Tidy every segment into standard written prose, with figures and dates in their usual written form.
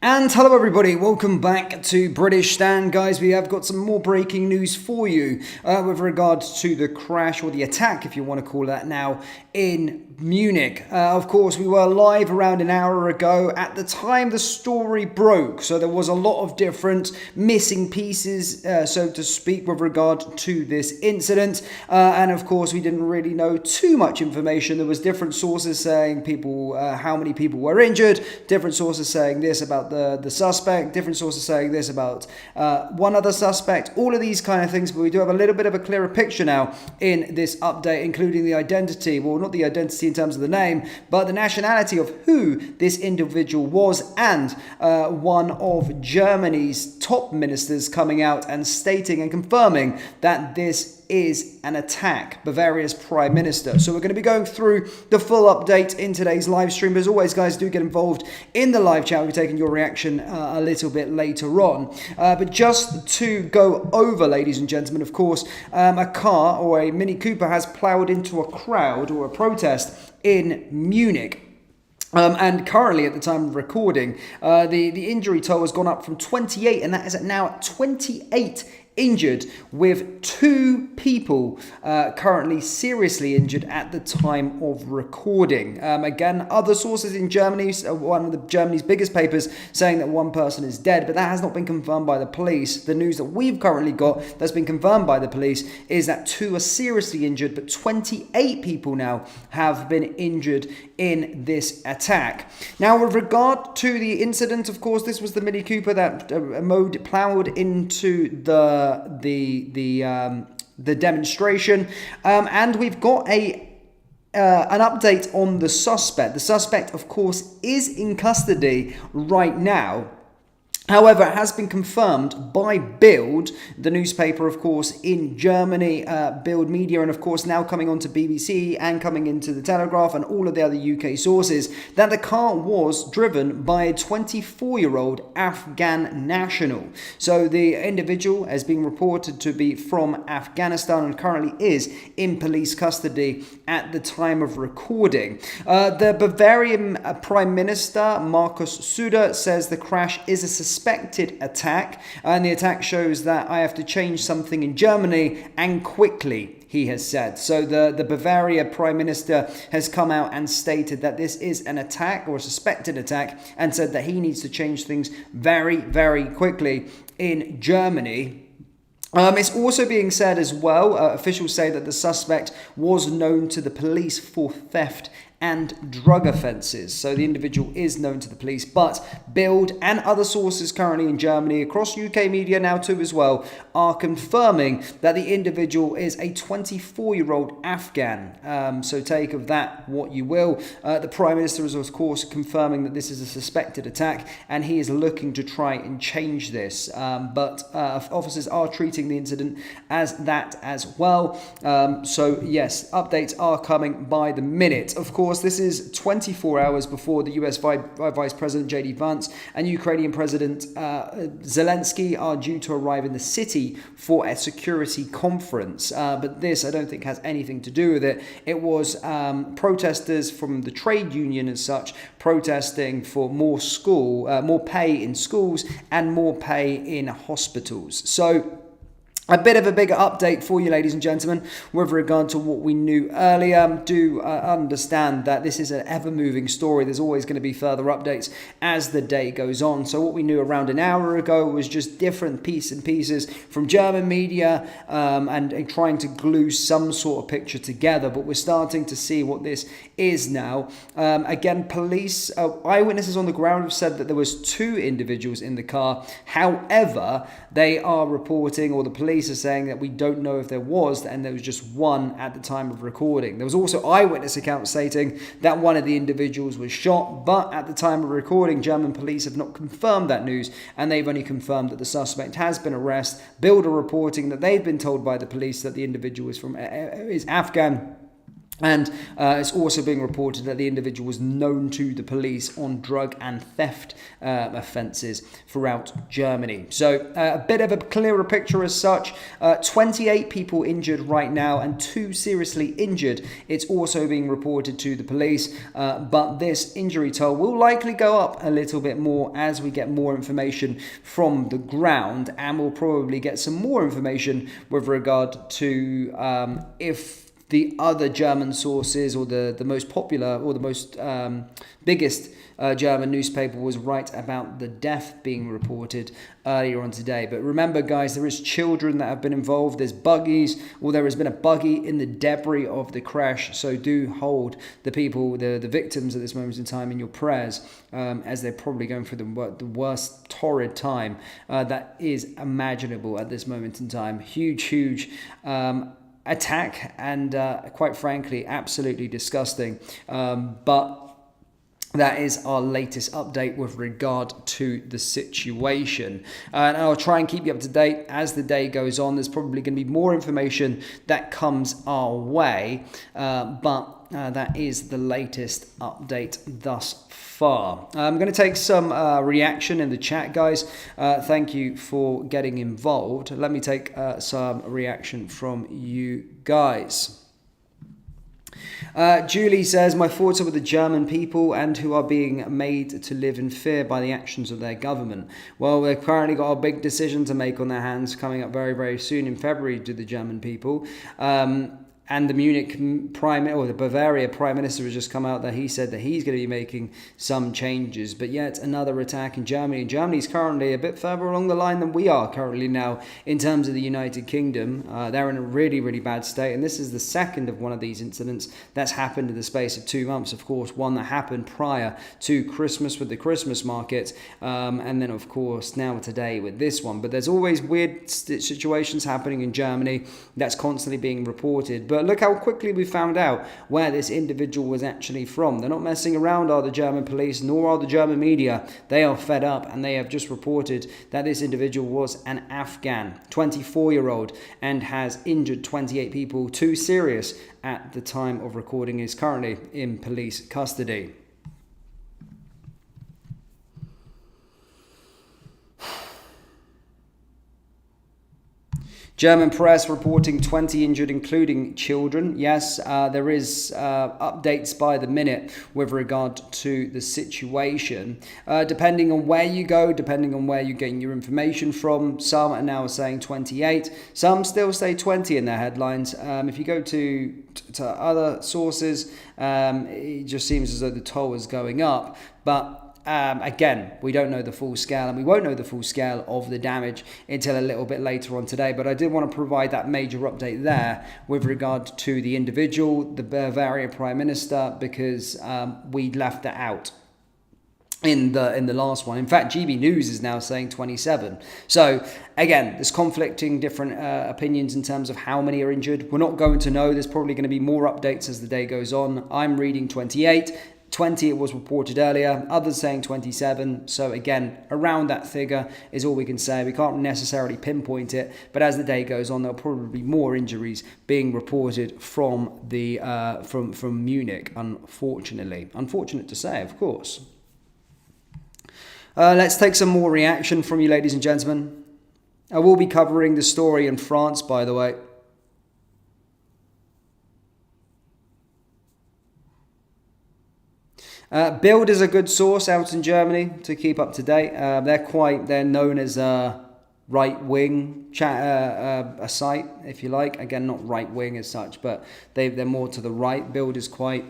And hello everybody, welcome back to British Stand. Guys, we have got some more breaking news for you with regards to the crash, or the attack if you want to call it that now, in Munich. Of course, we were live around an hour ago at the time the story broke, so there was a lot of different missing pieces, so to speak, with regard to this incident. And of course, we didn't really know too much information. There was different sources saying how many people were injured, different sources saying this about the suspect, different sources saying this about one other suspect, all of these kind of things. But we do have a little bit of a clearer picture now in this update, including the identity, well, not the identity in terms of the name, but the nationality of who this individual was, and one of Germany's top ministers coming out and stating and confirming that this is an attack, Bavaria's Prime Minister. So we're going to be going through the full update in today's live stream. But as always, guys, do get involved in the live chat. We'll be taking your reaction a little bit later on. But just to go over, ladies and gentlemen, of course, a car or a Mini Cooper has ploughed into a crowd or a protest in Munich. And currently, at the time of recording, the injury toll has gone up from 28, and that is now at 28 injured, with 2 people currently seriously injured at the time of recording. Again, other sources in Germany, one of Germany's biggest papers, saying that 1 person is dead, but that has not been confirmed by the police. The news that we've currently got that's been confirmed by the police is that 2 are seriously injured, but 28 people now have been injured in this attack. Now, with regard to the incident, of course, this was the Mini Cooper that ploughed into the demonstration, and we've got an update on the suspect. The suspect, of course, is in custody right now. However, it has been confirmed by Bild, the newspaper, of course, in Germany, Bild Media, and of course now coming on to BBC and coming into the Telegraph and all of the other UK sources, that the car was driven by a 24-year-old Afghan national. So the individual has been reported to be from Afghanistan and currently is in police custody at the time of recording. The Bavarian Prime Minister, Markus Söder, says the crash is a suspected attack, and the attack shows that I have to change something in Germany, and quickly, he has said. So the Bavaria Prime Minister has come out and stated that this is an attack, or a suspected attack, and said that he needs to change things very, very quickly in Germany. It's also being said as well, officials say that the suspect was known to the police for theft and drug offences. So the individual is known to the police, but Bild and other sources currently in Germany, across UK media now too as well, are confirming that the individual is a 24-year-old Afghan. So take of that what you will. The Prime Minister is, of course, confirming that this is a suspected attack, and he is looking to try and change this. But officers are treating the incident as that as well. So yes, updates are coming by the minute. Of course, this is 24 hours before the US Vice President J.D. Vance and Ukrainian President Zelensky are due to arrive in the city for a security conference. But this, I don't think, has anything to do with it. It was protesters from the trade union and such protesting for more pay in schools and more pay in hospitals. So a bit of a bigger update for you, ladies and gentlemen, with regard to what we knew earlier. Do understand that this is an ever-moving story. There's always going to be further updates as the day goes on. So what we knew around an hour ago was just different bits and pieces from German media and trying to glue some sort of picture together. But we're starting to see what this is now. Again, police, eyewitnesses on the ground have said that there was 2 individuals in the car. However, they are reporting, or the police are saying, that we don't know if there was, and there was just 1 at the time of recording. There was also eyewitness accounts stating that one of the individuals was shot, but at the time of recording, German police have not confirmed that news, and they've only confirmed that the suspect has been arrested. Bild are reporting that they've been told by the police that the individual is Afghan. And it's also being reported that the individual was known to the police on drug and theft offences throughout Germany. So a bit of a clearer picture as such. 28 people injured right now and 2 seriously injured. It's also being reported to the police, but this injury toll will likely go up a little bit more as we get more information from the ground, and we'll probably get some more information with regard to if the other German sources or the most popular or the most biggest German newspaper was right about the death being reported earlier on today. But remember, guys, there is children that have been involved. There's buggies, or there has been a buggy in the debris of the crash. So do hold the people, the victims at this moment in time in your prayers, as they're probably going through the worst torrid time that is imaginable at this moment in time. Huge attack, and quite frankly absolutely disgusting, but that is our latest update with regard to the situation, and I'll try and keep you up to date as the day goes on. There's probably going to be more information that comes our way, but that is the latest update thus far. I'm going to take some reaction in the chat, guys. Thank you for getting involved. Let me take some reaction from you guys. Julie says, my thoughts are with the German people and who are being made to live in fear by the actions of their government. Well, they've currently got a big decision to make on their hands coming up very soon in February to the German people. And the Munich the Bavaria Prime Minister has just come out that he said that he's going to be making some changes. But yet another attack in Germany. Germany's currently a bit further along the line than we are currently now in terms of the United Kingdom. They're in a really bad state. And this is the second of one of these incidents that's happened in the space of 2 months. Of course, one that happened prior to Christmas with the Christmas market. And then, of course, now today with this one. But there's always weird situations happening in Germany that's constantly being reported. But look how quickly we found out where this individual was actually from. They're not messing around, are the German police, nor are the German media. They are fed up, and they have just reported that this individual was an Afghan, 24-year-old, and has injured 28 people, 2 serious at the time of recording, is currently in police custody. German press reporting 20 injured, including children. Yes, there is updates by the minute with regard to the situation. Depending on where you go, depending on where you're getting your information from, some are now saying 28. Some still say 20 in their headlines. If you go to other sources, it just seems as though the toll is going up. But again, we don't know the full scale, and we won't know the full scale of the damage until a little bit later on today. But I did want to provide that major update there with regard to the individual, the Bavaria Prime Minister, because we left it out in the last one. In fact, GB News is now saying 27. So again, there's conflicting different opinions in terms of how many are injured. We're not going to know. There's probably going to be more updates as the day goes on. I'm reading 28. 20 it was reported earlier, others saying 27. So again, around that figure is all we can say. We can't necessarily pinpoint it, but as the day goes on, there'll probably be more injuries being reported from the from Munich, unfortunately. Unfortunate to say, of course. Let's take some more reaction from you, ladies and gentlemen. I will be covering the story in France, by the way. Bild is a good source out in Germany to keep up to date. They're known as a right-wing a site, if you like. Again, not right-wing as such, but they're more to the right. Bild is quite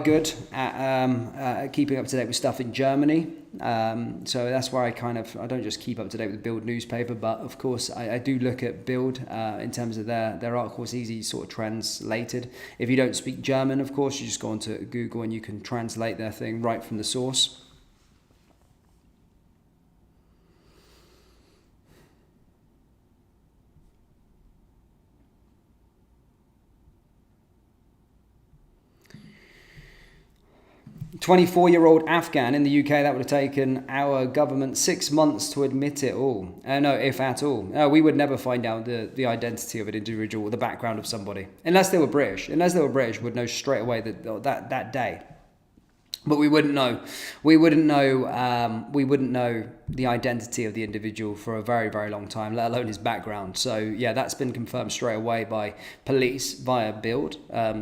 good at keeping up to date with stuff in Germany. So that's where I don't just keep up to date with the Bild newspaper, but of course I do look at Bild in terms of their articles, easy sort of translated. If you don't speak German, of course, you just go onto Google and you can translate their thing right from the source. 24-year-old Afghan in the UK. That would have taken our government 6 months to admit it all. No, if at all. No, we would never find out the identity of an individual or the background of somebody. Unless they were British. Unless they were British, we'd know straight away that day. But we wouldn't know. We wouldn't know the identity of the individual for a very, very long time, let alone his background. So yeah, that's been confirmed straight away by police via Bild.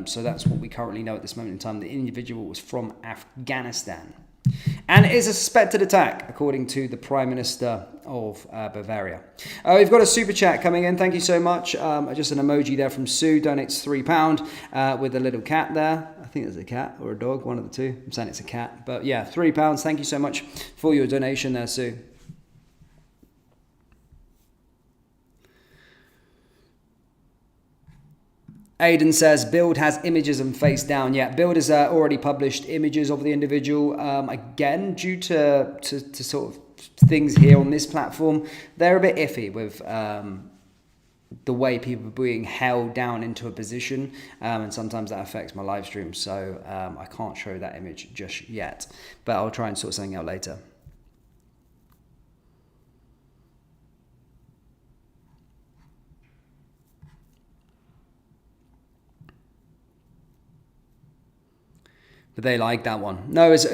So that's what we currently know at this moment in time. The individual was from Afghanistan. And it is a suspected attack, according to the Prime Minister of Bavaria. We've got a super chat coming in. Thank you so much. Just an emoji there from Sue. Donates £3 with a little cat there. I think there's a cat or a dog, one of the two. I'm saying it's a cat. But yeah, £3. Thank you so much for your donation there, Sue. Aidan says, Bild has images and face down. Yeah, Bild has already published images of the individual. Again, due to sort of things here on this platform, they're a bit iffy with the way people are being held down into a position. And sometimes that affects my live stream. So I can't show that image just yet. But I'll try and sort something out later. But they like that one. No, it's I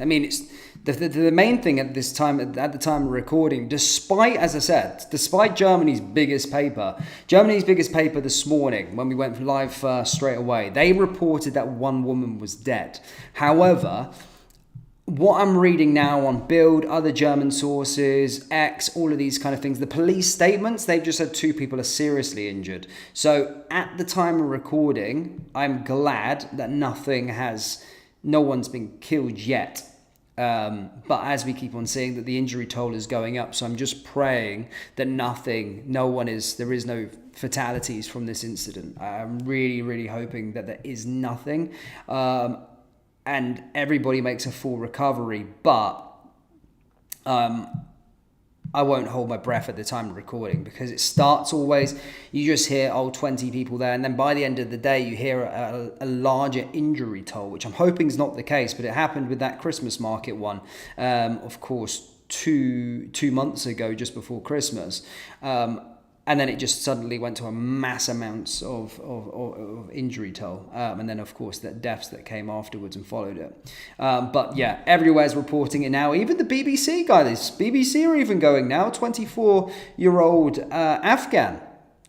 mean, it's the main thing at this time, at the time of recording, despite Germany's biggest paper this morning, when we went live straight away, they reported that one woman was dead. However, what I'm reading now on Bild, other German sources, X, all of these kind of things, the police statements, they've just said 2 people are seriously injured. So at the time of recording, I'm glad that no one's been killed yet. But as we keep on seeing that the injury toll is going up, so I'm just praying that there is no fatalities from this incident. I'm really, really hoping that there is nothing. And everybody makes a full recovery, but I won't hold my breath at the time of recording, because it starts always, you just hear 20 people there, and then by the end of the day you hear a larger injury toll, which I'm hoping is not the case, but it happened with that Christmas market one, of course, two months ago, just before Christmas. And then it just suddenly went to a mass amounts of injury toll. And then, of course, the deaths that came afterwards and followed it. But yeah, everywhere's reporting it now. Even the BBC, guys. BBC are even going now. 24-year-old Afghan.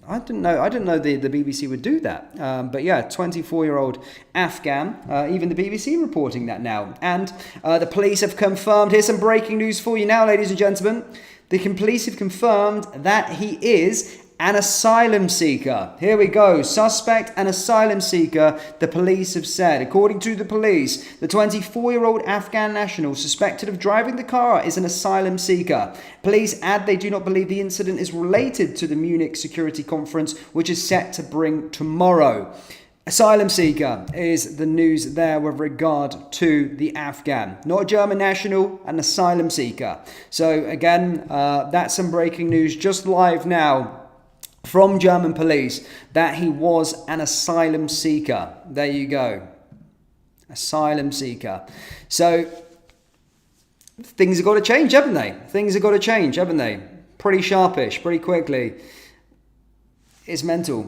I didn't know the BBC would do that. But yeah, 24-year-old Afghan. Even the BBC reporting that now. And the police have confirmed. Here's some breaking news for you now, ladies and gentlemen. The police have confirmed that he is an asylum seeker. Here we go. Suspect, an asylum seeker, the police have said. According to the police, the 24-year-old Afghan national suspected of driving the car is an asylum seeker. Police add they do not believe the incident is related to the Munich security conference, which is set to bring tomorrow. Asylum seeker is the news there with regard to the Afghan. Not a German national, an asylum seeker. So again, that's some breaking news just live now from German police that he was an asylum seeker. There you go. Asylum seeker. So things have got to change, haven't they? Things have got to change, haven't they? Pretty sharpish, pretty quickly. It's mental.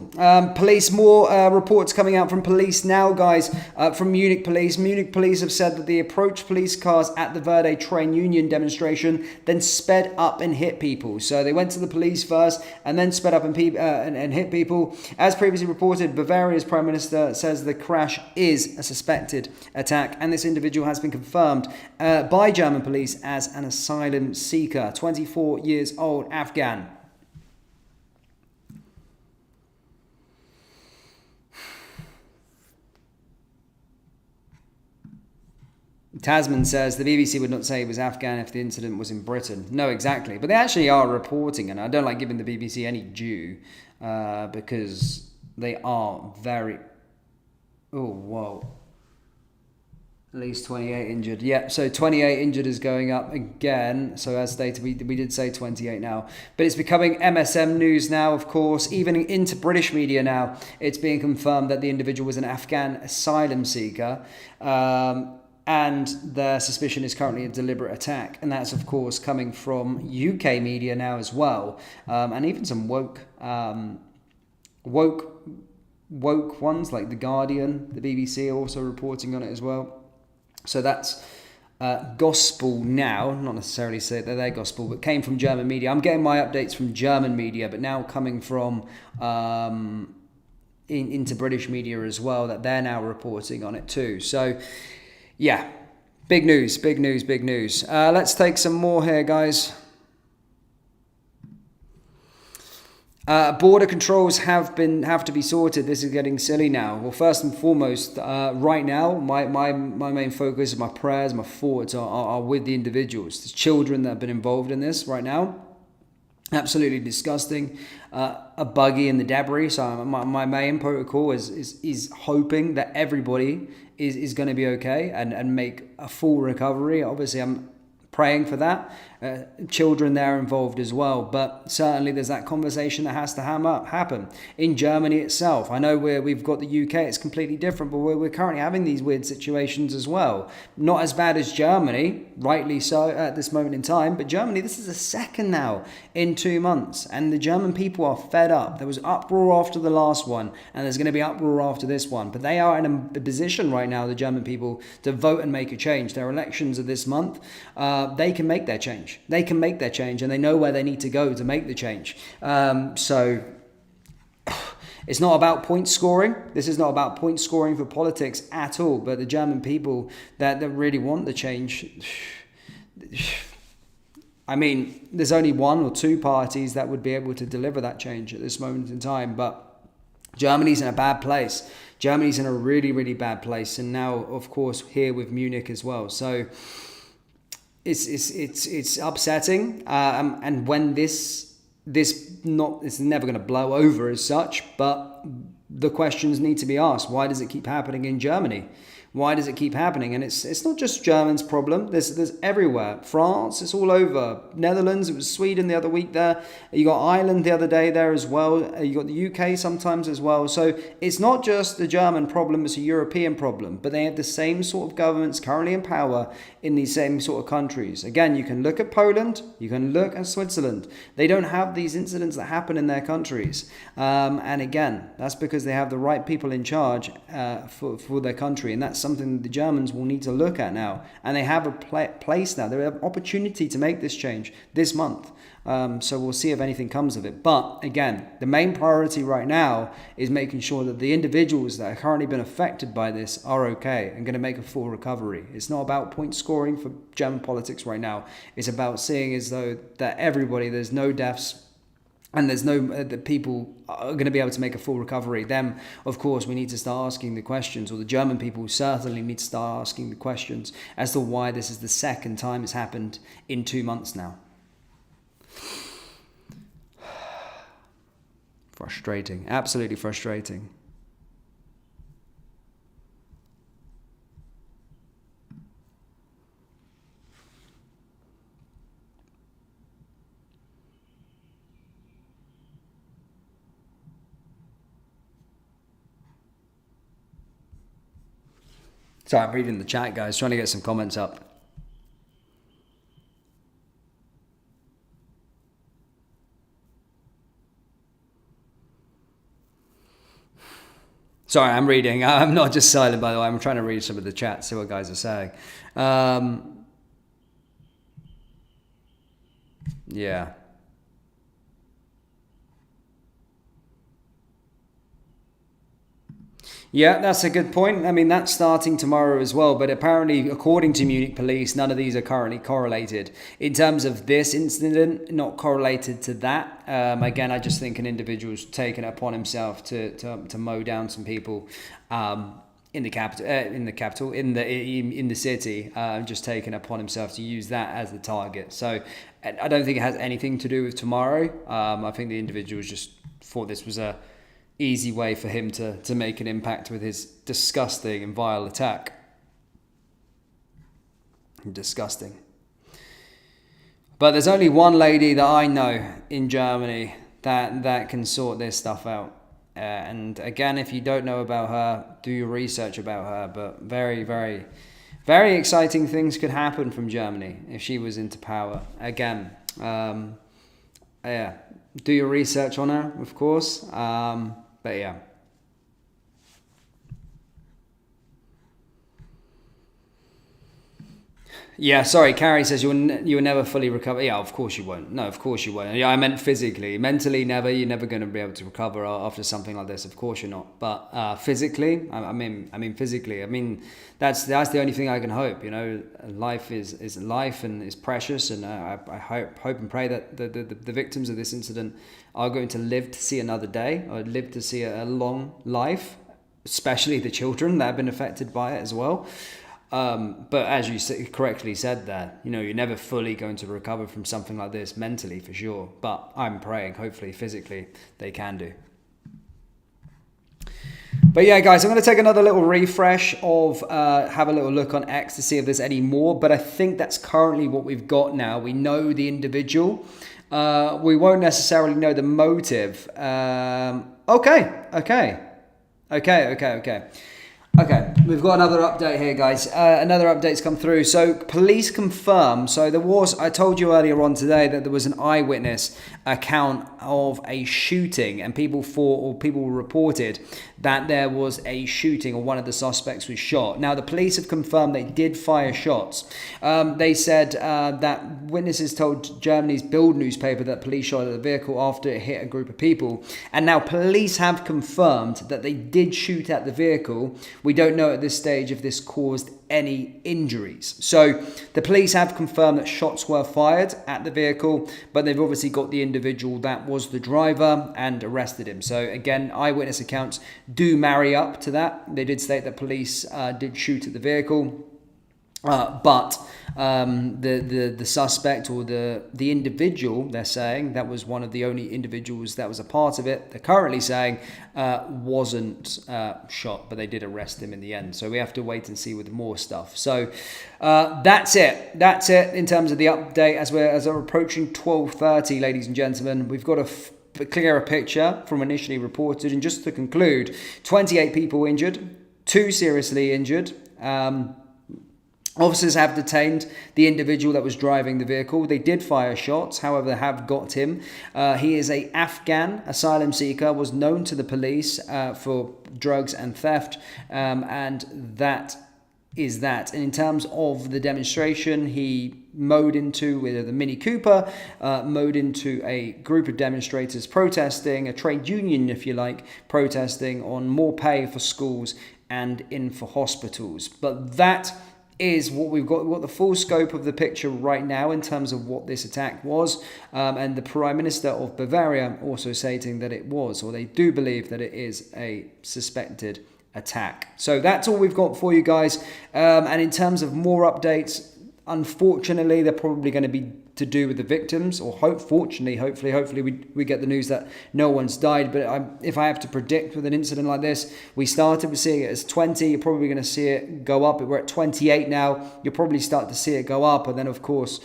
Police, more reports coming out from police now, guys, from Munich police. Munich police have said that they approached police cars at the Verdi train union demonstration, then sped up and hit people. So they went to the police first and then sped up and hit people. As previously reported, Bavaria's Prime Minister says the crash is a suspected attack, and this individual has been confirmed by German police as an asylum seeker, 24 years old, Afghan. Tasman says the BBC would not say he was Afghan if the incident was in Britain. No, exactly. But they actually are reporting, and I don't like giving the BBC any due because they are very... Oh, whoa. At least 28 injured. Yeah, so 28 injured is going up again. So as stated, we did say 28 now. But it's becoming MSM news now, of course. Even into British media now, it's being confirmed that the individual was an Afghan asylum seeker. And their suspicion is currently a deliberate attack. And that's, of course, coming from UK media now as well. And even some woke ones like The Guardian, the BBC are also reporting on it as well. So that's gospel now, not necessarily say that they're gospel, but came from German media. I'm getting my updates from German media, but now coming from into British media as well, that they're now reporting on it too. So yeah, big news. Let's take some more here, guys. Border controls have to be sorted. This is getting silly now. Well, first and foremost, right now, my main focus, my prayers, my thoughts are with the individuals, the children that have been involved in this right now. Absolutely disgusting. A buggy in the debris. So my main protocol is hoping that everybody is going to be okay and make a full recovery. Obviously, I'm praying for that. Children there involved as well, but certainly there's that conversation that has to happen in Germany itself. I know we've got the UK, it's completely different, but we're currently having these weird situations as well. Not as bad as Germany, rightly so at this moment in time, but Germany, this is the second now in 2 months, and the German people are fed up. There was uproar after the last one, and there's going to be uproar after this one, but they are in a position right now, the German people, to vote and make a change. Their elections are this month. They can make their change. They can make their change, and they know where they need to go to make the change. So it's not about point scoring. This is not about point scoring for politics at all. But the German people that really want the change, I mean, there's only one or two parties that would be able to deliver that change at this moment in time. But Germany's in a bad place. Germany's in a really, really bad place. And now, of course, here with Munich as well. So it's upsetting, and when it's never going to blow over as such, but the questions need to be asked. Why does it keep happening in Germany? Why does it keep happening? And it's not just Germans' problem. There's everywhere. France, it's all over. Netherlands, it was Sweden the other week there. You got Ireland the other day there as well. You got the UK sometimes as well. So it's not just the German problem, it's a European problem. But they have the same sort of governments currently in power in these same sort of countries. Again, you can look at Poland, you can look at Switzerland. They don't have these incidents that happen in their countries. And again, that's because they have the right people in charge for their country. And that's something that the Germans will need to look at now. And they have a place now. They have an opportunity to make this change this month. So we'll see if anything comes of it. But again, the main priority right now is making sure that the individuals that have currently been affected by this are okay and going to make a full recovery. It's not about point scoring for German politics right now. It's about seeing as though that everybody, there's no deaths, and there's no that people are going to be able to make a full recovery. Then, of course, we need to start asking the questions, or the German people certainly need to start asking the questions as to why this is the second time it's happened in 2 months now. Frustrating, absolutely frustrating. Sorry, I'm reading the chat, guys, trying to get some comments up. Sorry, I'm reading. I'm not just silent, by the way. I'm trying to read some of the chat, see what guys are saying. Yeah. Yeah, that's a good point. I mean, that's starting tomorrow as well. But apparently, according to Munich police, none of these are currently correlated. In terms of this incident, not correlated to that. Again, I just think an individual's taken it upon himself to mow down some people in the city, just taken upon himself to use that as the target. So I don't think it has anything to do with tomorrow. I think the individuals just thought this was a easy way for him to make an impact with his disgusting and vile attack. Disgusting. But there's only one lady that I know in Germany that can sort this stuff out. And again, if you don't know about her, do your research about her. But very, very, very exciting things could happen from Germany if she was into power. Again, yeah, do your research on her, of course. But yeah. Yeah, sorry, Carrie says you will never fully recover. Yeah, of course you won't. No, of course you won't. Yeah, I meant physically. Mentally, never. You're never going to be able to recover after something like this. Of course you're not. But physically, I mean physically. I mean that's the only thing I can hope. You know, life is life and is precious, and I hope and pray that the victims of this incident are going to live to see another day, or live to see a long life, especially the children that have been affected by it as well. But as you correctly said there, you know, you're never fully going to recover from something like this mentally, for sure. But I'm praying, hopefully, physically, they can do. But yeah, guys, I'm going to take another little refresh of, have a little look on X to see if there's any more. But I think that's currently what we've got now. We know the individual. We won't necessarily know the motive. Okay, we've got another update here, guys. Another update's come through. So police confirm. So there was, I told you earlier on today that there was an eyewitness account of a shooting, and people reported that there was a shooting, or one of the suspects was shot. Now the police have confirmed they did fire shots. They said that witnesses told Germany's Bild newspaper that police shot at the vehicle after it hit a group of people. And now police have confirmed that they did shoot at the vehicle. We don't know at this stage if this caused any injuries. So the police have confirmed that shots were fired at the vehicle, but they've obviously got the individual that was the driver and arrested him. So again, eyewitness accounts do marry up to that. They did state that police did shoot at the vehicle. But the suspect, or the individual, they're saying, that was one of the only individuals that was a part of it, they're currently saying wasn't shot, but they did arrest him in the end. So we have to wait and see with more stuff. So that's it in terms of the update as we're approaching 12:30, ladies and gentlemen. We've got a clearer picture from initially reported. And just to conclude, 28 people injured, 2 seriously injured. Officers have detained the individual that was driving the vehicle. They did fire shots, however, they have got him. He is an Afghan asylum seeker, was known to the police for drugs and theft, and that is that. And in terms of the demonstration, he mowed into, with the Mini Cooper, mowed into a group of demonstrators protesting, a trade union, if you like, protesting on more pay for schools and in for hospitals. But that is what we've got. We've got the full scope of the picture right now in terms of what this attack was, and the Prime Minister of Bavaria also stating that it was, or they do believe that it is, a suspected attack. So that's all we've got for you guys, and in terms of more updates, unfortunately they're probably going to be to do with the victims, or hopefully we get the news that no one's died. But if I have to predict with an incident like this, we started with seeing it as 20, you're probably going to see it go up. We're at 28 now, you'll probably start to see it go up, and then of course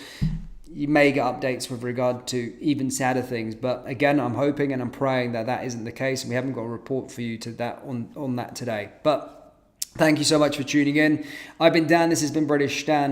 you may get updates with regard to even sadder things. But again, I'm hoping and I'm praying that that isn't the case, and we haven't got a report for you to that on that today. But thank you so much for tuning in. I've been Dan, this has been British Stand.